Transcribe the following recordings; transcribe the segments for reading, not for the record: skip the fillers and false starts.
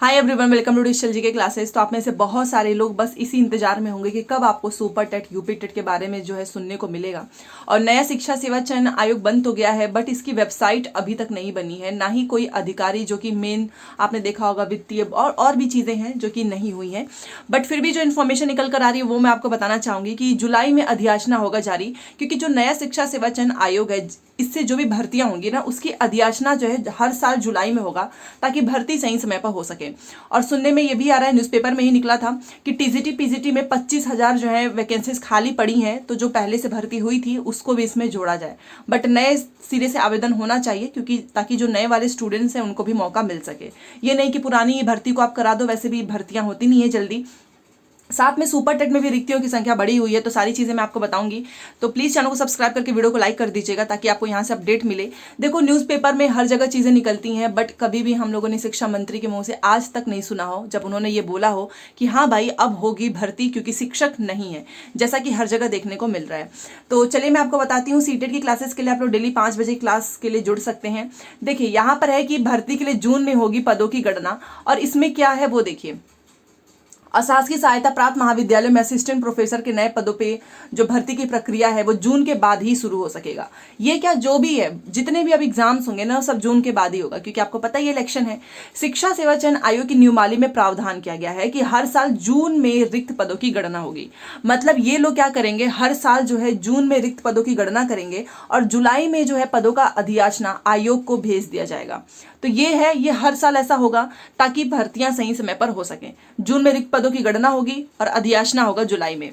Hi everyone, welcome to digital G K classes. तो आप में से बहुत सारे लोग बस इसी इंतजार में होंगे कि कब आपको सुपर टेट यूपी टेट के बारे में जो है सुनने को मिलेगा। और नया शिक्षा सेवा चयन आयोग बन तो गया है, बट इसकी वेबसाइट अभी तक नहीं बनी है, ना ही कोई अधिकारी जो कि मेन आपने देखा होगा वित्तीय और भी चीज़ें हैं जो कि नहीं हुई हैं। बट फिर भी जो इन्फॉर्मेशन निकल कर आ रही है वो मैं आपको बताना चाहूँगी कि जुलाई में अधियाचना होगा जारी, क्योंकि जो नया शिक्षा सेवा चयन आयोग है इससे जो भी भर्तियां होंगी ना उसकी अधियाचना जो है हर साल जुलाई में होगा, ताकि भर्ती सही समय पर हो सके। और सुनने में ये भी आ रहा है, न्यूज़पेपर में ही निकला था कि टीजीटी पीजीटी में 25,000 जो है वैकेंसीज खाली पड़ी हैं, तो जो पहले से भर्ती हुई थी उसको भी इसमें जोड़ा जाए। बट नए सिरे से आवेदन होना चाहिए, क्योंकि ताकि जो नए वाले स्टूडेंट्स हैं उनको भी मौका मिल सके। ये नहीं कि पुरानी भर्ती को आप करा दो, वैसे भी भर्तियां होती नहीं है जल्दी। साथ में सुपर टेट में भी रिक्तियों की संख्या बढ़ी हुई है, तो सारी चीज़ें मैं आपको बताऊंगी। तो प्लीज़ चैनल को सब्सक्राइब करके वीडियो को लाइक कर दीजिएगा, ताकि आपको यहाँ से अपडेट मिले। देखो, न्यूज़पेपर में हर जगह चीज़ें निकलती हैं, बट कभी भी हम लोगों ने शिक्षा मंत्री के मुंह से आज तक नहीं सुना हो जब उन्होंने ये बोला हो कि हाँ भाई अब होगी भर्ती, क्योंकि शिक्षक नहीं है, जैसा कि हर जगह देखने को मिल रहा है। तो चलिए मैं आपको बताती हूँ, सीटेट की क्लासेस के लिए आप लोग डेली 5 बजे क्लास के लिए जुड़ सकते हैं। देखिए यहाँ पर है कि भर्ती के लिए जून में होगी पदों की गणना, और इसमें क्या है वो देखिए। अशासकीय सहायता प्राप्त महाविद्यालय में असिस्टेंट प्रोफेसर के नए पदों पे जो भर्ती की प्रक्रिया है वो जून के बाद ही शुरू हो सकेगा। ये क्या, जो भी है, जितने भी अब एग्जाम्स होंगे ना सब जून के बाद ही होगा, क्योंकि आपको पता ही इलेक्शन है। शिक्षा सेवा चयन आयोग की नियमावली में प्रावधान किया गया है कि हर साल जून में रिक्त पदों की गणना होगी। मतलब ये लोग क्या करेंगे, हर साल जो है जून में रिक्त पदों की गणना करेंगे और जुलाई में जो है पदों का अधियाचना आयोग को भेज दिया जाएगा। तो ये हर साल ऐसा होगा, ताकि भर्तियां सही समय पर हो सकें। जून में रिक्त पदों की गणना होगी और अधियाचना होगा जुलाई में।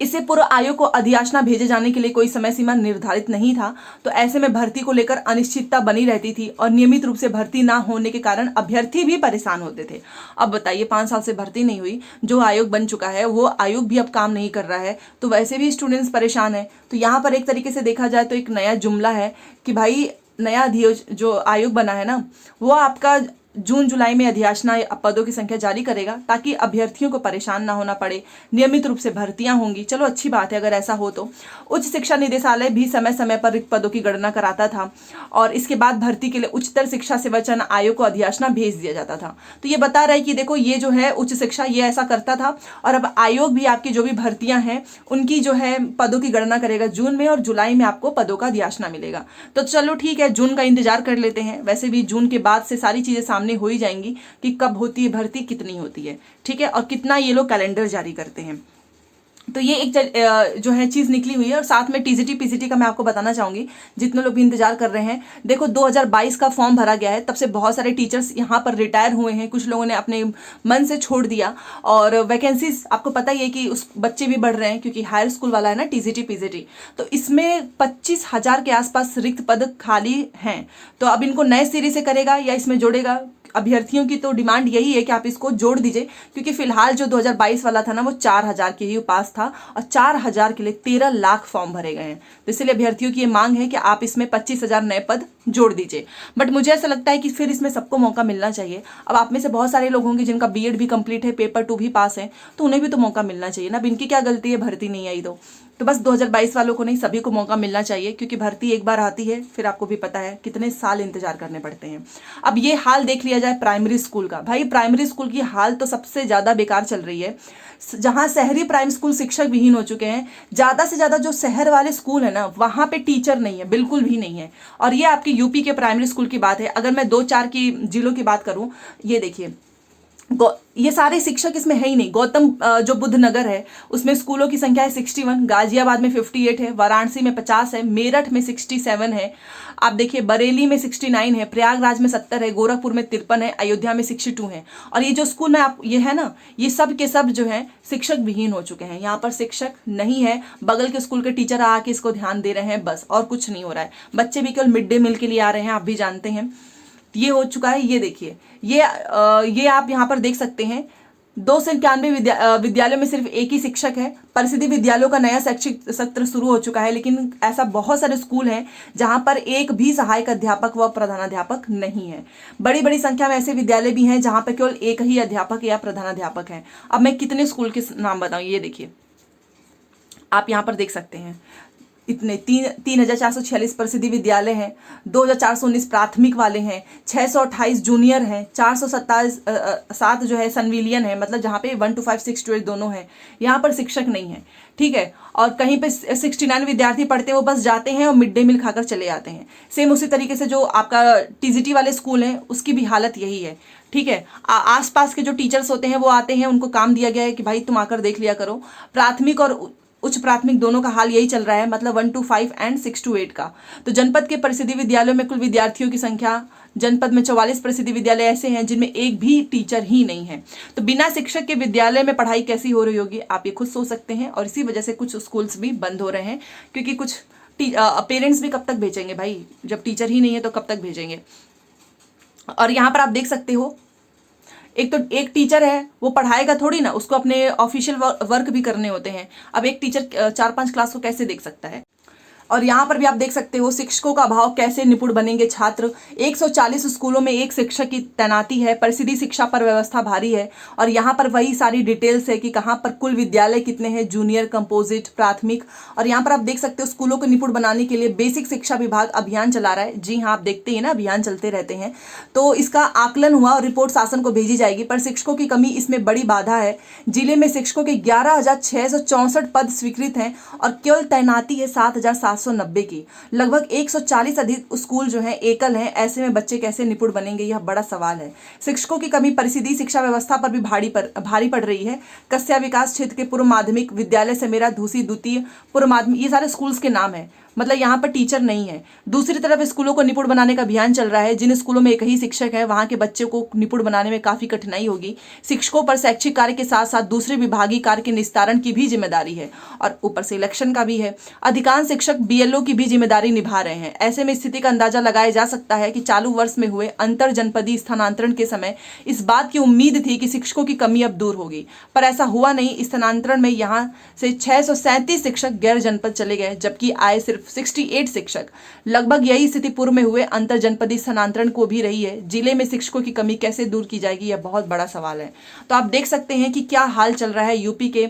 इससे पूर्व आयोग को अधियाचना भेजे जाने के लिए कोई समय सीमा निर्धारित नहीं था, तो ऐसे में भर्ती को लेकर अनिश्चितता बनी रहती थी और नियमित रूप से भर्ती ना होने के कारण अभ्यर्थी भी परेशान होते थे। अब बताइए, 5 साल से भर्ती नहीं हुई, जो आयोग बन चुका है वो आयोग भी अब काम नहीं कर रहा है, तो वैसे भी स्टूडेंट्स परेशान है। तो यहाँ पर एक तरीके से देखा जाए तो एक नया जुमला है कि भाई नया जो आयोग बना है ना वो आपका जून जुलाई में अधियाचना पदों की संख्या जारी करेगा, ताकि अभ्यर्थियों को परेशान ना होना पड़े, नियमित रूप से भर्तियां होंगी। चलो अच्छी बात है अगर ऐसा हो तो। उच्च शिक्षा निदेशालय भी समय समय पर रिक्त पदों की गणना कराता था, और इसके बाद भर्ती के लिए उच्चतर शिक्षा सेवा चयन आयोग को अधियाचना भेज दिया जाता था। तो ये बता रहा है कि देखो, ये जो है उच्च शिक्षा ये ऐसा करता था, और अब आयोग भी आपकी जो भी भर्तियां हैं उनकी जो है पदों की गणना करेगा जून में, और जुलाई में आपको पदों का अधियाचना मिलेगा। तो चलो ठीक है, जून का इंतजार कर लेते हैं। वैसे भी जून के बाद से सारी चीजें सामने हो ही जाएंगी कि कब होती है भर्ती, कितनी होती है, ठीक है, और कितना ये लोग कैलेंडर जारी करते हैं। तो ये एक जो है चीज़ निकली हुई है। और साथ में टीजीटी पीजीटी का मैं आपको बताना चाहूँगी, जितने लोग भी इंतजार कर रहे हैं। देखो 2022 का फॉर्म भरा गया है, तब से बहुत सारे टीचर्स यहाँ पर रिटायर हुए हैं, कुछ लोगों ने अपने मन से छोड़ दिया, और वैकेंसीज आपको पता ही है कि उस बच्चे भी बढ़ रहे हैं, क्योंकि हायर स्कूल वाला है ना टीजीटी पीजीटी। तो इसमें 25,000 के आसपास रिक्त पद खाली हैं। तो अब इनको नए सिरे से करेगा या इसमें जोड़ेगा? अभ्यर्थियों की तो डिमांड यही है कि आप इसको जोड़ दीजिए, क्योंकि फिलहाल जो 2022 वाला था ना वो 4,000 के ही पास था, और 4,000 के लिए 13 लाख फॉर्म भरे गए हैं। तो इसलिए अभ्यर्थियों की ये मांग है कि आप इसमें 25,000 नए पद जोड़ दीजिए। बट मुझे ऐसा लगता है कि फिर इसमें सबको मौका मिलना चाहिए। अब आप में से बहुत सारे लोग होंगे जिनका बीएड भी कंप्लीट है, पेपर 2 भी पास है, तो उन्हें भी तो मौका मिलना चाहिए ना। अब इनकी क्या गलती है, भर्ती नहीं आई तो बस 2022 वालों को नहीं, सभी को मौका मिलना चाहिए, क्योंकि भर्ती एक बार आती है, फिर आपको भी पता है कितने साल इंतजार करने पड़ते हैं। अब ये हाल देख लिया जाए प्राइमरी स्कूल का। भाई प्राइमरी स्कूल की हाल तो सबसे ज़्यादा बेकार चल रही है। जहाँ शहरी प्राइमरी स्कूल शिक्षक विहीन हो चुके हैं, ज़्यादा से ज़्यादा जो शहर वाले स्कूल है ना वहाँ पे टीचर नहीं है, बिल्कुल भी नहीं है। और ये आपकी यूपी के प्राइमरी स्कूल की बात है। अगर मैं 2-4 की जिलों की बात करूँ, ये देखिए, ये सारे शिक्षक इसमें है ही नहीं। गौतम जो बुद्ध नगर है उसमें स्कूलों की संख्या है 61, गाजियाबाद में 58 है, वाराणसी में 50 है, मेरठ में 67 है, आप देखिए बरेली में 69 है, प्रयागराज में 70 है, गोरखपुर में 53 है, अयोध्या में 62 है। और ये जो स्कूल में आप ये है ना, ये सब के सब जो है शिक्षक विहीन हो चुके हैं। यहाँ पर शिक्षक नहीं है, बगल के स्कूल के टीचर आके इसको ध्यान दे रहे हैं बस, और कुछ नहीं हो रहा है। बच्चे भी केवल मिड डे मील के लिए आ रहे हैं, आप भी जानते हैं। ये हो चुका है। ये देखिए, ये आप यहाँ पर देख सकते हैं, 291 विद्यालयों में सिर्फ एक ही शिक्षक है। परिषदीय विद्यालयों का नया शैक्षिक सत्र शुरू हो चुका है, लेकिन ऐसा बहुत सारे स्कूल हैं जहां पर एक भी सहायक अध्यापक व प्रधानाध्यापक नहीं है। बड़ी बड़ी संख्या में ऐसे विद्यालय भी हैं जहां पर केवल एक ही अध्यापक या प्रधानाध्यापक है। अब मैं कितने स्कूल के नाम बताऊं, ये देखिए, आप यहाँ पर देख सकते हैं। इतने 3,446 प्रसिद्धि विद्यालय हैं, 2,419 प्राथमिक वाले हैं, 628 जूनियर हैं, 427 जो है संविलियन है, मतलब जहाँ पे 1 to 5 6 to 8 दोनों हैं। यहाँ पर शिक्षक नहीं है, ठीक है। और कहीं पे 69 विद्यार्थी पढ़ते हैं, वो बस जाते हैं और मिड डे मील खाकर चले आते हैं। सेम उसी तरीके से जो आपका टीजीटी वाले स्कूल हैं उसकी भी हालत यही है, ठीक है। आसपास के जो टीचर्स होते हैं वो आते हैं, उनको काम दिया गया है कि भाई तुम आकर देख लिया करो। प्राथमिक और उच्च प्राथमिक दोनों का हाल यही चल रहा है, मतलब 1 to 5 एंड 6 to 8 का। तो जनपद के प्रसिद्धि विद्यालयों में कुल विद्यार्थियों की संख्या, जनपद में 44 प्रसिद्धि विद्यालय ऐसे हैं जिनमें एक भी टीचर ही नहीं है। तो बिना शिक्षक के विद्यालय में पढ़ाई कैसी हो रही होगी, आप ये खुद सोच सकते हैं। और इसी वजह से कुछ स्कूल्स भी बंद हो रहे हैं, क्योंकि कुछ पेरेंट्स भी कब तक भेजेंगे भाई, जब टीचर ही नहीं है तो कब तक भेजेंगे। और यहाँ पर आप देख सकते हो, एक तो एक टीचर है वो पढ़ाएगा थोड़ी ना, उसको अपने ऑफिशियल वर्क भी करने होते हैं। अब एक टीचर 4-5 क्लास को कैसे देख सकता है। और यहाँ पर भी आप देख सकते हो शिक्षकों का अभाव, कैसे निपुण बनेंगे छात्र। 140 स्कूलों में एक शिक्षक की तैनाती है, परिसिद्धि शिक्षा पर व्यवस्था भारी है। और यहाँ पर वही सारी डिटेल्स है कि कहाँ पर कुल विद्यालय कितने हैं, जूनियर, कंपोजिट, प्राथमिक। और यहाँ पर आप देख सकते हो स्कूलों को निपुण बनाने के लिए बेसिक शिक्षा विभाग अभियान चला रहा है। जी हाँ, आप देखते हैं ना, अभियान चलते रहते हैं। तो इसका आकलन हुआ और रिपोर्ट शासन को भेजी जाएगी, पर शिक्षकों की कमी इसमें बड़ी बाधा है। जिले में शिक्षकों के 11,664 पद स्वीकृत हैं और केवल तैनाती है 7,790 की। लगभग 140 अधिक स्कूल जो हैं एकल हैं। ऐसे में बच्चे कैसे निपुण बनेंगे, यह बड़ा सवाल है। शिक्षकों की कमी परिसिद्धि शिक्षा व्यवस्था पर भी भारी पड़ रही है। कस्या विकास क्षेत्र के पूर्व माध्यमिक विद्यालय से मेरा धूसी द्वितीय पूर्व माध्यमिक, ये सारे स्कूल्स के नाम है, मतलब यहाँ पर टीचर नहीं है। दूसरी तरफ स्कूलों को निपुण बनाने का अभियान चल रहा है। जिन स्कूलों में एक ही शिक्षक है, वहाँ के बच्चों को निपुण बनाने में काफ़ी कठिनाई होगी। शिक्षकों पर शैक्षिक कार्य के साथ साथ दूसरे विभागीय कार्य के निस्तारण की भी जिम्मेदारी है, और ऊपर से इलेक्शन का भी है। अधिकांश शिक्षक बीएलओ की भी जिम्मेदारी निभा रहे हैं। ऐसे में स्थिति का अंदाजा लगाया जा सकता है कि चालू वर्ष में हुए अंतर जनपदीय स्थानांतरण के समय इस बात की उम्मीद थी कि शिक्षकों की कमी अब दूर होगी, पर ऐसा हुआ नहीं। स्थानांतरण में यहाँ से 637 शिक्षक गैर जनपद चले गए, जबकि आए सिर्फ 68 शिक्षक। लगभग यही स्थिति पूर्व में हुए अंतर जनपदीय स्थानांतरण को भी रही है। जिले में शिक्षकों की कमी कैसे दूर की जाएगी, यह बहुत बड़ा सवाल है। तो आप देख सकते हैं कि क्या हाल चल रहा है यूपी के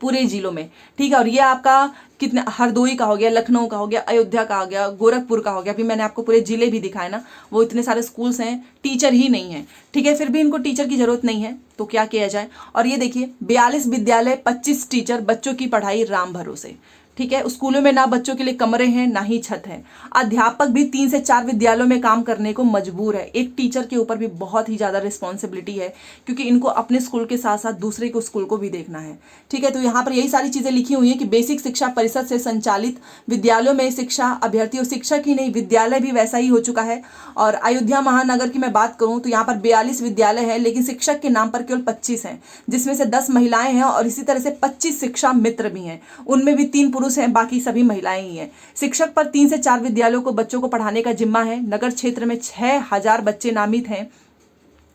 पूरे जिलों में, ठीक है। और ये आपका कितने, हरदोई का हो गया, लखनऊ का हो गया, अयोध्या का हो गया, गोरखपुर का हो गया। अभी मैंने आपको पूरे जिले भी दिखाए ना, वो इतने सारे स्कूल्स हैं, टीचर ही नहीं है, ठीक है। फिर भी इनको टीचर की जरूरत नहीं है, तो क्या किया जाए। और ये देखिए 42 विद्यालय, 25 टीचर, बच्चों की पढ़ाई राम भरोसे, ठीक है। स्कूलों में ना बच्चों के लिए कमरे हैं, ना ही छत है। अध्यापक भी 3 से 4 विद्यालयों में काम करने को मजबूर है। एक टीचर के ऊपर भी बहुत ही ज़्यादा रिस्पॉन्सिबिलिटी है, क्योंकि इनको अपने स्कूल के साथ साथ दूसरे को स्कूल को भी देखना है, ठीक है। तो यहाँ पर यही सारी चीज़ें लिखी हुई हैं कि बेसिक शिक्षा परिषद से संचालित विद्यालयों में शिक्षा अभ्यर्थियों, शिक्षक ही नहीं विद्यालय भी वैसा ही हो चुका है। और अयोध्या महानगर की मैं बात करूँ तो यहाँ पर 42 विद्यालय है, लेकिन शिक्षक के नाम पर केवल 25 हैं, जिसमें से 10 महिलाएं हैं और इसी तरह से 25 शिक्षा मित्र भी हैं, उनमें भी 3 पुरुष हैं, बाकी सभी महिलाएं ही हैं। शिक्षक पर 3 से 4 विद्यालयों को बच्चों को पढ़ाने का जिम्मा है। नगर क्षेत्र में 6000 बच्चे नामित हैं।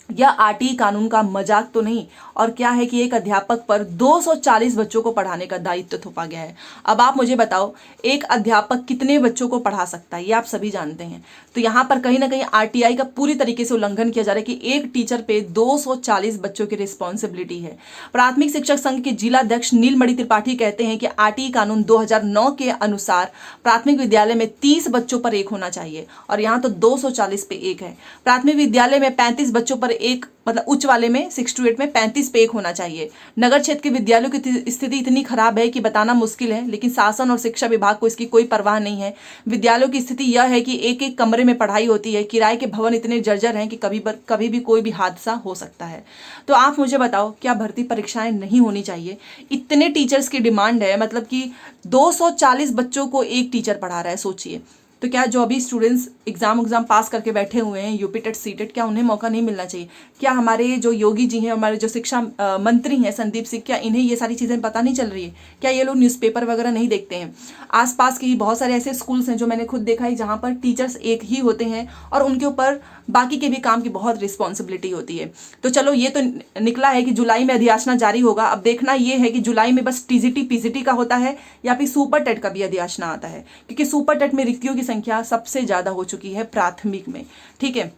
यह आरटीई कानून का मजाक तो नहीं, और क्या है कि एक अध्यापक पर 240 बच्चों को पढ़ाने का दायित्व थोपा गया है। अब आप मुझे बताओ, एक अध्यापक कितने बच्चों को पढ़ा सकता है, ये आप सभी जानते हैं। तो यहाँ पर कहीं ना कहीं आरटीआई का पूरी तरीके से उल्लंघन किया जा रहा है कि एक टीचर पे 240 बच्चों की रिस्पॉन्सिबिलिटी है। प्राथमिक शिक्षक संघ के जिलाध्यक्ष नीलमणि त्रिपाठी कहते हैं कि आरटीई कानून 2009 के अनुसार प्राथमिक विद्यालय में 30 बच्चों पर एक होना चाहिए, और यहाँ तो 240 पे एक है। प्राथमिक विद्यालय में 35 बच्चों पर एक, मतलब उच्च वाले में 6 to 8 में 35 पे एक होना चाहिए। नगर क्षेत्र के विद्यालयों की स्थिति इतनी खराब है कि बताना मुश्किल है, लेकिन शासन और शिक्षा विभाग को इसकी कोई परवाह नहीं है। विद्यालयों की स्थिति यह है कि एक एक कमरे में पढ़ाई होती है। किराए के भवन इतने जर्जर हैं कि कभी भी कोई भी हादसा हो सकता है। तो आप मुझे बताओ, क्या भर्ती परीक्षाएं नहीं होनी चाहिए? इतने टीचर्स की डिमांड है, मतलब कि 240 बच्चों को एक टीचर पढ़ा रहा है, सोचिए। तो क्या जो अभी स्टूडेंट्स एग्जाम पास करके बैठे हुए हैं, यूपी टेट सीटेट, क्या उन्हें मौका नहीं मिलना चाहिए? क्या हमारे जो योगी जी हैं, हमारे जो शिक्षा मंत्री हैं संदीप सिंह, क्या इन्हें ये सारी चीज़ें पता नहीं चल रही है? क्या ये लोग न्यूज़पेपर वगैरह नहीं देखते हैं? आसपास के ही बहुत सारे ऐसे स्कूल्स हैं जो मैंने खुद देखा है, जहाँ पर टीचर्स एक ही होते हैं और उनके ऊपर बाकी के भी काम की बहुत रिस्पॉन्सिबिलिटी होती है। तो चलो, ये तो निकला है कि जुलाई में अधियाचना जारी होगा। अब देखना ये है कि जुलाई में बस टीजीटी पीजीटी का होता है या फिर सुपर टेट का भी अधियाचना आता है, क्योंकि सुपर टेट में रिक्तियों की संख्या सबसे ज़्यादा हो चुकी है प्राथमिक में, ठीक है।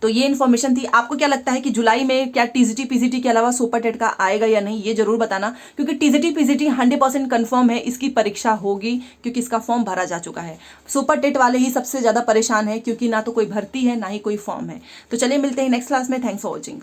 तो ये इन्फॉर्मेशन थी। आपको क्या लगता है कि जुलाई में क्या टीजीटी पीजीटी के अलावा सुपर टेट का आएगा या नहीं, ये जरूर बताना, क्योंकि टीजीटी पीजीटी 100% कंफर्म है, इसकी परीक्षा होगी क्योंकि इसका फॉर्म भरा जा चुका है। सुपर टेट वाले ही सबसे ज्यादा परेशान है क्योंकि ना तो कोई भर्ती है ना ही कोई फॉर्म है। तो चलिए मिलते हैं नेक्स्ट क्लास में। Thanks for watching.